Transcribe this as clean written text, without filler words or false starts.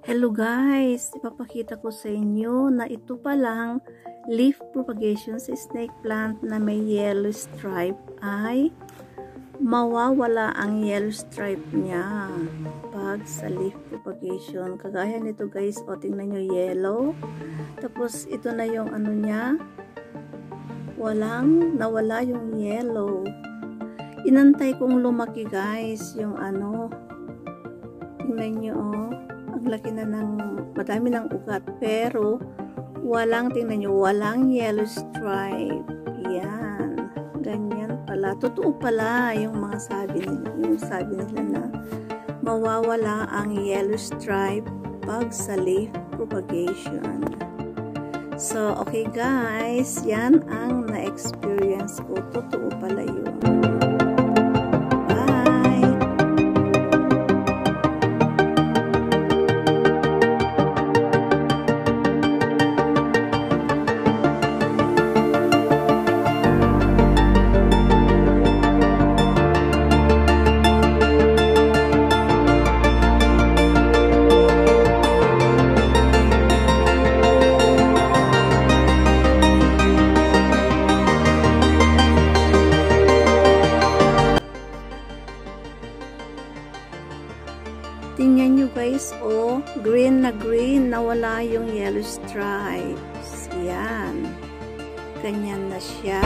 Hello guys! Ipapakita ko sa inyo na ito palang leaf propagation sa snake plant na may yellow stripe ay mawawala ang yellow stripe niya pag sa leaf propagation. Kagaya nito guys, o tingnan nyo, yellow. Tapos ito na yung ano niya, nawala yung yellow. Inantay kong lumaki guys yung ano, tingnan nyo ang laki na madami ng ugat, pero tingnan nyo, walang yellow stripe. Yan, ganyan pala. Totoo pala yung mga sabi nila na mawawala ang yellow stripe pag sa leaf propagation. So, okay guys, yan ang na-experience ko. Totoo pala yun. Tingnan nyo guys, green na green, nawala yung yellow stripes. Yan. Ganyan na siya.